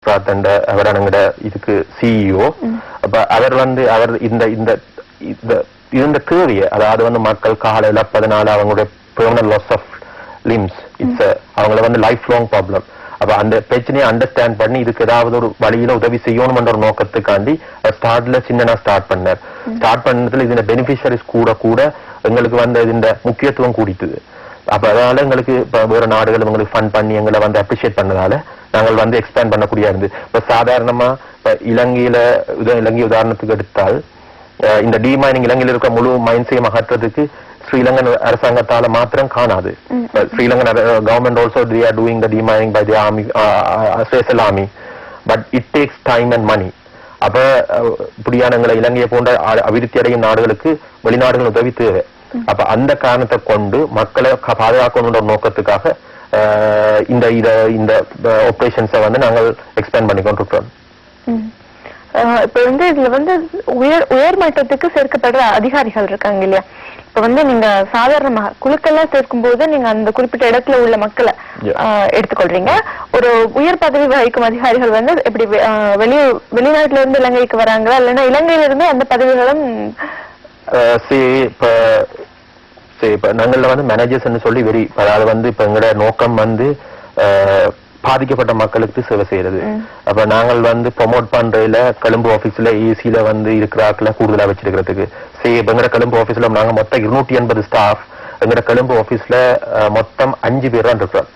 குஸ்ராத் என்ற அவர் எங்கட இதுக்கு சிஇஓ. அப்ப அவர் இந்த இந்த இருந்த தேவையை, அதாவது மக்கள் காலையில 14 அவங்களுடைய permanent loss of limbs, it's அவங்கள லைஃப் லாங் ப்ராப்ளம். அப்ப அந்த பிரச்சனையை அண்டர்ஸ்டாண்ட் பண்ணி இதுக்கு ஏதாவது ஒரு வழியில உதவி செய்யணும் என்ற ஒரு நோக்கத்துக்காண்டி ஸ்டார்ட்ல சின்னனா ஸ்டார்ட் பண்ணதுல இதுல பெனிஃபிஷரிஸ் கூட எங்களுக்கு இந்த முக்கியத்துவம் கூடிட்டுது. அப்ப அதனால எங்களுக்கு இப்ப வேற நாடுகள் எங்களுக்கு ஃபண்ட் பண்ணி எங்களை அப்ரிஷியேட் பண்ணதால நாங்கள் எக்ஸ்பேண்ட் பண்ணக்கூடிய இருந்து. இப்ப சாதாரணமா இப்ப இலங்கை உதாரணத்துக்கு எடுத்தால் இந்த டிமைனிங் இலங்கையில் இருக்க முழு மைன்ஸையும் அகற்றதுக்கு ஸ்ரீலங்கன் அரசாங்கத்தால மாத்திரம் காணாது. Sri Lankan government also they are doing the demining by the army, special army, but it takes time and money. அப்ப இப்படியான இலங்கையை போன்ற அபிவிருத்தி அடையும் நாடுகளுக்கு வெளிநாடுகள் உதவி தேவை. அப்ப அந்த காரணத்தை கொண்டு மக்களை பாதுகாக்கணுன்ற நோக்கத்துக்காக இந்த இந்த ஆபரேஷன்ஸை நாங்கள் எக்ஸ்பேண்ட் பண்ணி கொண்டிருக்கிறோம். இப்ப இதுல உயர் மட்டத்துக்கு சேர்க்கப்படுற அதிகாரிகள் இருக்காங்க இல்லையா? இப்ப நீங்க சாதாரணமாக குழுக்கெல்லாம் சேர்க்கும் போது நீங்க அந்த குறிப்பிட்ட இடத்துல உள்ள மக்களை எடுத்துக்கொள்றீங்க. ஒரு உயர் பதவி வகிக்கும் அதிகாரிகள் எப்படி வெளிநாட்டுல இருந்து இலங்கைக்கு வராங்களா, இல்லைன்னா இலங்கையில இருந்து அந்த பதவிகளும்? இப்ப நாங்கள மேனேஜர்ஸ் சொல்லி அதாவது இப்ப எங்களோட நோக்கம் பாதிக்கப்பட்ட மக்களுக்கு சேவை செய்யறது. அப்ப நாங்கள் ப்ரொமோட் பண்றதுல கொழும்பு ஆபீஸ்ல ஏசில இருக்கிறாக்களை கூடுதலா வச்சிருக்கிறதுக்கு. எங்கட கொழும்பு ஆபீஸ்ல நாங்க மொத்தம் 280 ஸ்டாஃப். எங்கட கொழும்பு ஆபீஸ்ல மொத்தம் 5 பேர் தான் இருக்கிறோம்.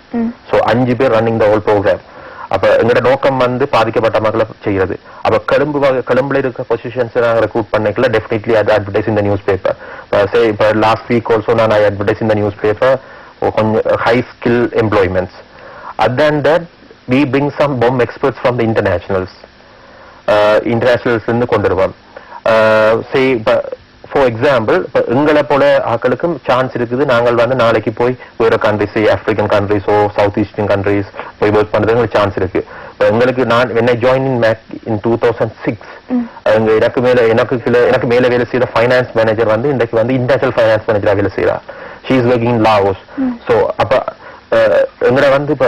சோ 5 பேர் ரன்னிங் த ஹோல் ப்ரோக்ராம். அப்ப எங்கட நோக்கம் பாதிக்கப்பட்ட மக்களை செய்யறது. அப்ப கொழும்புல இருக்க பொசிஷன்ஸ் நாங்க ரெக்ரூட் பண்ணிக்கல டெஃபினெட்லி அது அட்வர்டைஸ் இந்த நியூஸ் பேப்பர். இப்ப லாஸ்ட் வீக் ஆல்சோ நான் அட்வர்டைஸ் இந்த news paper high skill employments. Other than that, we bring some bomb experts from the internationals இருந்து கொண்டு வருவோம். ஃபார் எக்ஸாம்பிள் எங்களை போல ஆக்களுக்கும் சான்ஸ் இருக்குது. நாங்கள் நாளைக்கு போய் வேற கண்ட்ரிஸ், ஆப்பிரிக்கன் கண்ட்ரிஸோ சவுத் ஈஸ்டர்ன் கண்ட்ரிஸ் போய் ஒர்க் பண்றதுக்கு சான்ஸ் இருக்கு. எங்களுக்கு என்னை ஜாயின் இன் 2006 எனக்கு மேல வேலை செய்யற ஃபைனான்ஸ் மேனேஜர் இன்றைக்கு இன்டர்நேஷனல் ஃபைனான்ஸ் மேனேஜரா வேலை செய்யறா. She is working in Laos. So அப்ப எங்களை இப்ப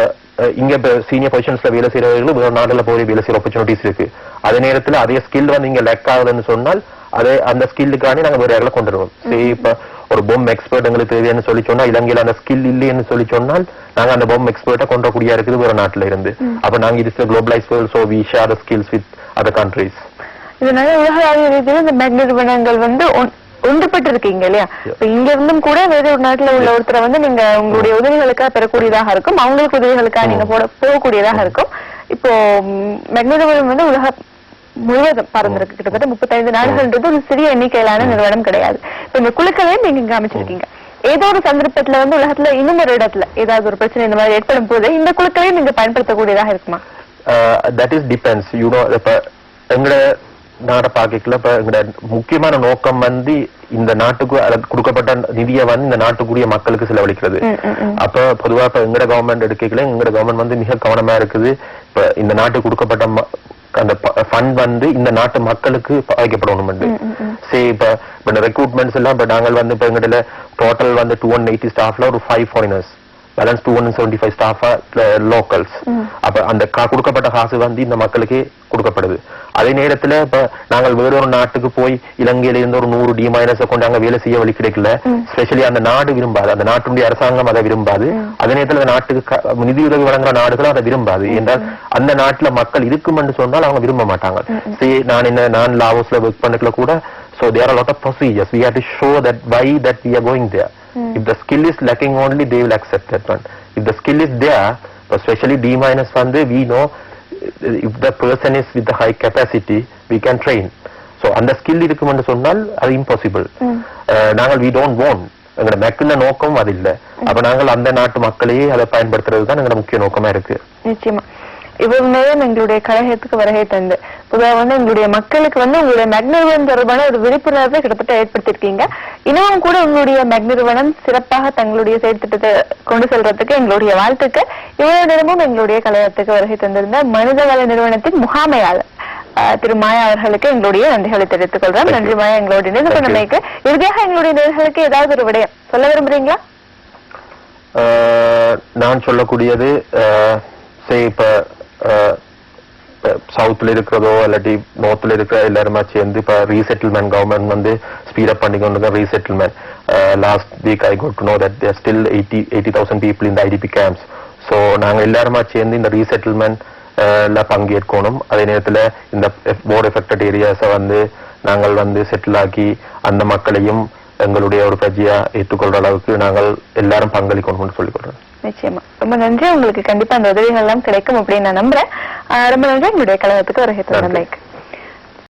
இங்க சீனியர் பொசிஷன்ஸ்ல வேலை செய்யறவர்களும் வேற நாடுல போய் வேலை செய்யற ஆப்பர்ச்சுனிட்டிஸ் இருக்கு. அதே நேரத்துல அதே ஸ்கில் இங்க லேக் ஆகுதுன்னு சொன்னால் அந்த ஸ்கில்லுக்காண்டி நாங்க வேற யாரில கொண்டு வருவோம். இப்ப ஒரு பொம் எக்ஸ்பர்ட் எங்களுக்கு தேவைன்னு சொல்லி சொன்னா இலங்கையில அந்த ஸ்கில் இல்லைன்னு சொல்லி சொன்னால் நாங்க அந்த பொம் எக்ஸ்பர்ட்டை கொண்டு வரக்கூடிய இருக்குது வேற நாட்டுல இருந்து. அப்ப நாங்க இது globalise world, so we share the skills with other countries. இதனால உலக ரீதியில் இந்த மெக் நிறுவனங்கள் ஒன்றுபட்டு இருக்கீங்க இல்லையா? இப்ப இங்க இருந்தும் கூட வேற ஒரு நாட்டுல உள்ள ஒருத்தரை நீங்க உங்களுடைய உதவிகளுக்காக பெறக்கூடியதாக இருக்கும், அவங்களுக்கு உதவிகளுக்காக நீங்க போகக்கூடியதாக இருக்கும். இப்போ மெக் நிறுவனம் உலக முழுவதும் பறந்திருக்கு. கிட்டத்தட்ட 35 நாடுகள்ன்றது ஒரு சிறிய எண்ணிக்கையிலான நிறுவனம் கிடையாது. இப்ப இந்த குழுக்களை நீங்க இங்க அமைச்சிருக்கீங்க. ஏதோ ஒரு சந்தர்ப்பத்துல உலகத்துல இன்னும் ஒரு இடத்துல ஏதாவது ஒரு பிரச்சனை இந்த மாதிரி ஏற்படும் போது இந்த குழுக்களையும் நீங்க பயன்படுத்தக்கூடியதாக இருக்குமா? That is depends. எங்களோட நாட பாக்கல இப்ப எங்களோட முக்கியமான நோக்கம் இந்த நாட்டுக்கு கொடுக்கப்பட்ட நிதியை இந்த நாட்டுக்குரிய மக்களுக்கு செலவழிக்கிறது. அப்ப பொதுவா இப்ப எங்கட கவர்மெண்ட் எடுக்கல, எங்கட கவர்மெண்ட் மிக கவனமா இருக்குது. இப்ப இந்த நாட்டுக்கு கொடுக்கப்பட்ட அந்த ஃபண்ட் இந்த நாட்டு மக்களுக்கு பாதிக்கப்படணும். இப்ப ரெக்ரூட்மெண்ட்ஸ் எல்லாம் இப்ப நாங்கள் இப்ப எங்கட டோட்டல் 280 ஸ்டாஃப்ல ஒரு 5 ஃபாரினர்ஸ், பேலன்ஸ் 275 ஸ்டாஃபா லோக்கல்ஸ். அப்ப அந்த கொடுக்கப்பட்ட காசு இந்த மக்களுக்கே கொடுக்கப்படுது. அதே நேரத்துல இப்ப நாங்கள் வேறொரு நாட்டுக்கு போய் இலங்கையில இருந்து ஒரு 100 D- கொண்டு அங்க வேலை செய்ய வழி கிடைக்கல. ஸ்பெஷலி அந்த நாடு விரும்பாது, அந்த நாட்டுடைய அரசாங்கம் அதை விரும்பாது. அதே நேரத்துல அந்த நாட்டுக்கு நிதி உதவி வழங்குற நாடுகளும் அதை விரும்பாது. என்றால் அந்த நாட்டுல மக்கள் இருக்குமென்று சொன்னால் அவங்க விரும்ப மாட்டாங்க. நான் லாவோஸ்ல ஒர்க் பண்ணல கூட. So there are a lot of procedures. We have to show that why that we are going there. If the skill is lacking only, they will accept that one. If the skill is there, especially D- we know if the person is with the high capacity, we can train. So அந்த skill இருக்குமென்று சொன்னால் அது impossible. நாங்கள் we don't want, எங்களோட மெக்கின நோக்கம் அது இல்லை. அப்ப நாங்கள் அந்த நாட்டு மக்களையே அதை பயன்படுத்துறது தான் எங்களோட முக்கிய நோக்கமா இருக்கு. நிச்சயமா இவ்வளவு நேரம் எங்களுடைய கழகத்துக்கு வருகை தந்து பொதுவாக எங்களுடைய மக்களுக்கு உங்களுடைய மெக் நிறுவனம் தொடர்பான ஒரு விழிப்புணர்வை கிட்டத்தட்ட ஏற்படுத்திருக்கீங்க. இன்னமும் கூட உங்களுடைய மெக் நிறுவனம் சிறப்பாக தங்களுடைய செயற்திட்டத்தை கொண்டு செல்றதுக்கு எங்களுடைய வாழ்த்துக்கு. இவ்வளவு நேரமும் எங்களுடைய கழகத்துக்கு வருகை தந்திருந்த மனிதவள நிறுவனத்தின் முகாமையாளர் திரு மாயா அவர்களுக்கு எங்களுடைய நன்றிகளை தெரிவித்துக் கொள்றோம். நன்றி மாயா, எங்களுடைய நிறுவனமைக்கு. இறுதியாக எங்களுடைய நேயர்களுக்கு ஏதாவது ஒரு விடயம் சொல்ல விரும்புறீங்களா? நான் சொல்லக்கூடியது இப்ப சவுத்ல இருக்கிறதோ இல்லாட்டி நார்த்ல இருக்கிற எல்லாருமா சேர்ந்து இப்ப ரீசெட்டில்மெண்ட் கவர்மெண்ட் வந்து ஸ்பீட் அப் பண்ணி கொண்டு resettlement last week I got to know that there still 80,000 people in the IDP camps. So நாங்க எல்லாருமா சேர்ந்து இந்த ரீசெட்டில்மெண்ட் பங்கேற்கணும். அதே நேரத்துல இந்த வார் எஃபெக்டட் ஏரியாஸை வந்து நாங்கள் வந்து செட்டில் ஆக்கி அந்த மக்களையும் எங்களுடைய ஒரு பிரஜையா ஏற்றுக்கொள்ற அளவுக்கு நாங்கள் எல்லாரும் பங்களிக்கணும்னு சொல்லிக் கொள்றேன். நிச்சயமா ரொம்ப நன்றி. உங்களுக்கு கண்டிப்பா அந்த உதவிகள் எல்லாம் கிடைக்கும் அப்படின்னு நான் நம்புறேன். ரொம்ப நன்றி உங்களுடைய கழகத்துக்கு ஒரு ஹெல்ப்.